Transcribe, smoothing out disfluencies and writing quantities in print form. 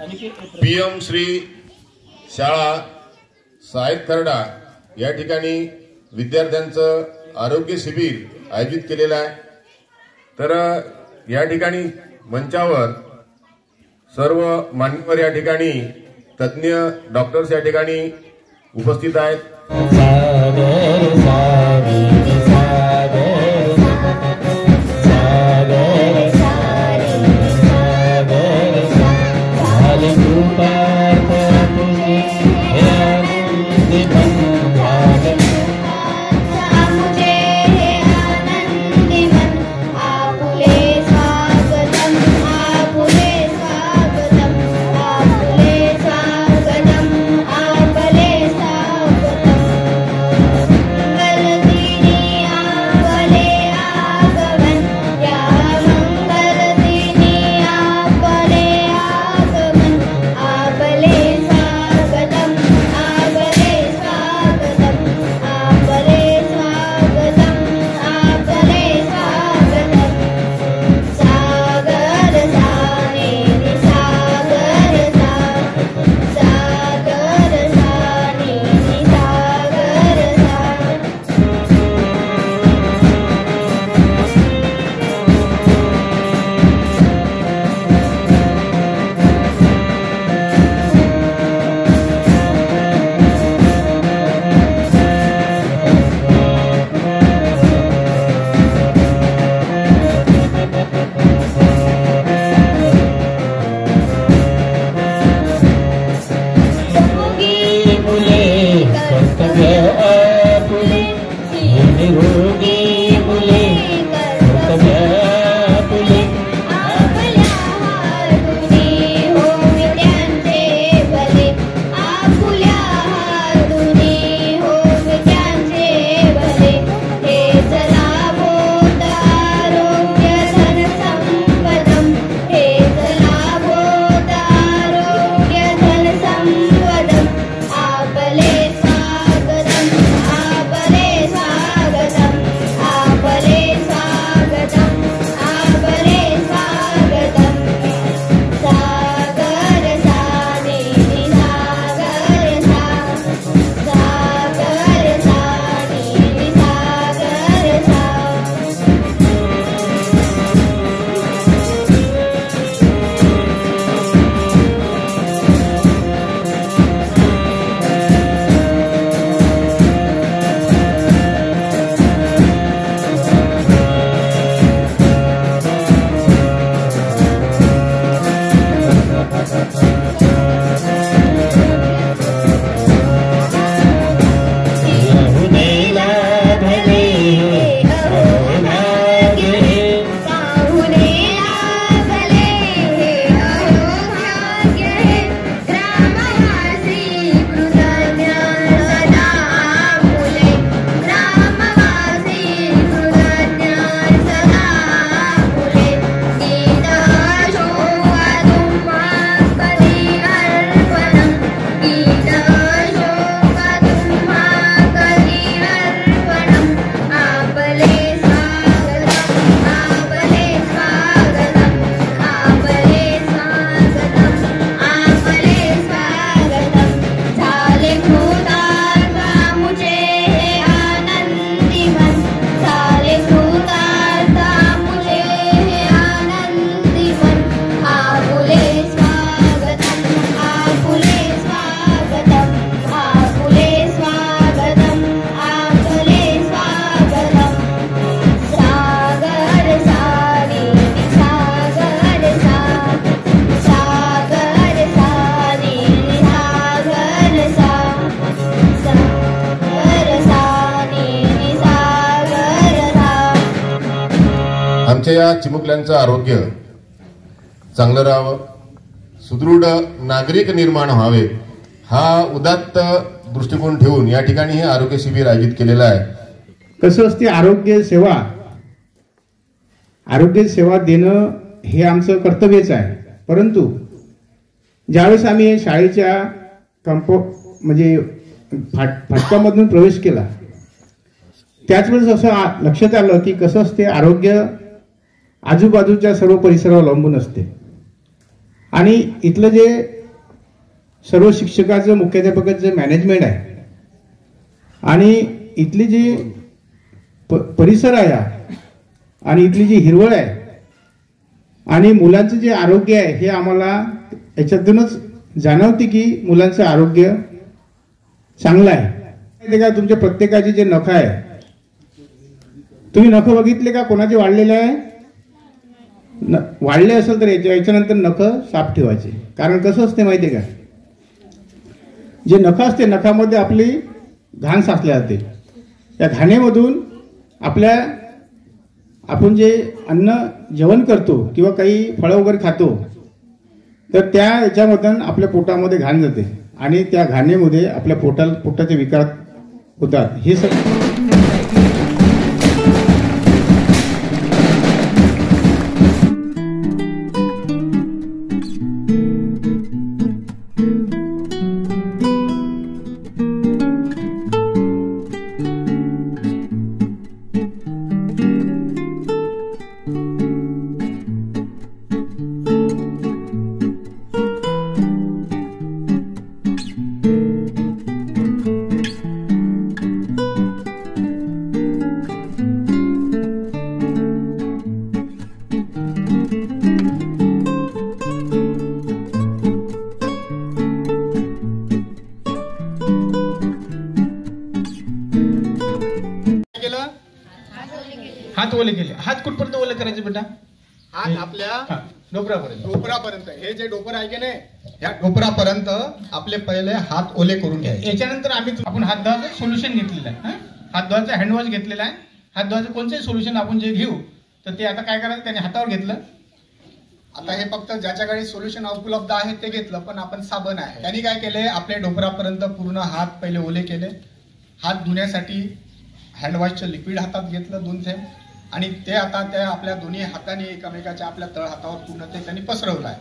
PM Shri शाळा साहेब खर्डा या ठिकाणी विद्यार्थ्यांचं आरोग्य शिबिर आयोजित केलेलं आहे। तर या ठिकाणी मंचावर सर्व मान्यवर या ठिकाणी तज्ञ डॉक्टर्स या ठिकाणी उपस्थित आहेत। आमच्या या चिमुकल्यांचं आरोग्य चांगलं राहावं, सुदृढ नागरिक निर्माण व्हावे हा उदात्त दृष्टिकोन ठेवून या ठिकाणी हे आरोग्य शिबिर आयोजित केलेलं आहे। कसं असते आरोग्य सेवा देणं हे आमचं कर्तव्यच आहे, परंतु ज्यावेळेस आम्ही शाळेच्या म्हणजे फाटकामधून प्रवेश केला त्याच वेळेस असं लक्षात आलं की कसं असते आरोग्य आजूबाजूच्या सर्व परिसरावर अवलंबून असते। आणि इथलं जे सर्व शिक्षकाचं मुख्याध्यापकाचं मॅनेजमेंट आहे आणि इथली जी परिसर आहे आणि इथली जी हिरवळ आहे आणि मुलांचं जे आरोग्य आहे हे आम्हाला याच्यातूनच जाणवते की मुलांचं आरोग्य चांगलं आहे. माहिती का तुमच्या प्रत्येकाची जे नख आहे, तुम्ही नख बघितले का कोणाचे वाढलेले आहे? वाढले असेल तर याच्यानंतर नख साफ ठेवायचे. कारण कसं असते माहिती का, जे नख असते नखामध्ये आपली घाण साचली जाते. त्या घाणेमधून आपण जे अन्न जेवण करतो किंवा काही फळं वगैरे खातो तर त्या याच्यामधून आपल्या पोटामध्ये घाण जाते आणि त्या घाणेमध्ये आपल्या पोटाचे विकार होतात. हे सगळं हात ओले केले. हात कुठपर्यंत ओले करायचे बेटा? हात आपल्या डोपरापर्यंत. हे जे डोपर आहे की नाही, ह्या डोपरापर्यंत आपले पहिले हात ओले करून घ्यायचे. याच्यानंतर आपण हात धुवायचं सोल्युशन घेतलेलं आहे. हात धुवायचं हँडवॉश घेतलेला आहे. हात धुवायचं कोणतेही सोल्युशन आपण जे घेऊ तर ते आता काय करायचं, त्याने हातावर घेतलं. आता हे फक्त ज्याच्याकडे सोल्युशन उपलब्ध आहे ते घेतलं, पण आपण साबण आहे त्यांनी काय केले, आपल्या डोपरापर्यंत पूर्ण हात पहिले ओले केले. हात धुण्यासाठी हँडवॉशचं लिक्विड हातात घेतलं 2 थेंब आणि ते आता त्या आपल्या दोन्ही हाताने एकमेकाच्या आपल्या तळ हातावर पूर्ण ते त्यांनी पसरवलं आहे.